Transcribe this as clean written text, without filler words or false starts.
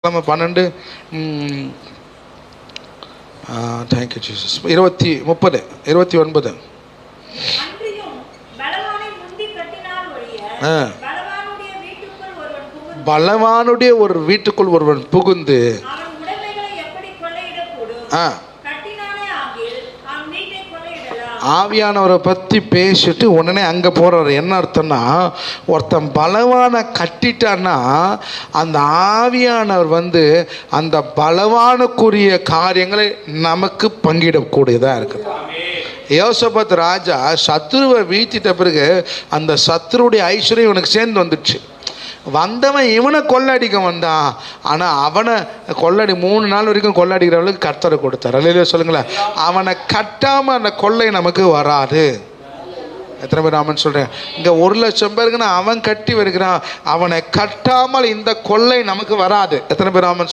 12 thank you Jesus 30 29 பலவானுடைய ஒரு வீட்டுக்குள் ஒருவன் புகுந்து ஆவியானவரை பற்றி பேசிட்டு உடனே அங்கே போகிறார். என்ன அர்த்தம்னா, ஒருத்தன் பலவானை கட்டிட்டான்னா அந்த ஆவியானவர் அந்த பலவானுக்குரிய காரியங்களை நமக்கு பங்கிடக்கூடியதாக இருக்குது. யோசபாத் ராஜா சத்ருவை வீழ்த்திட்ட பிறகு அந்த சத்ருடைய ஐஸ்வர்யம் இவனுக்கு சேர்ந்து வந்துடுச்சு. வந்தவன் இவனை கொள்ளடிக்க வந்தான், ஆனால் அவனை 3 நாள் வரைக்கும் கொள்ளடிக்கிறவளுக்கு கர்த்தரை கொடுத்தார். அல்லேலூயா சொல்லுங்களேன். அவனை கட்டாமல் அந்த கொள்ளை நமக்கு வராது. எத்தனை பேர் ஆமென் சொல்கிறேன்? இங்கே 1,00,000 பேருக்குன்னா அவன் கட்டி வருகிறான், அவனை கட்டாமல் இந்த கொள்ளை நமக்கு வராது. எத்தனை பேர் ஆமென்?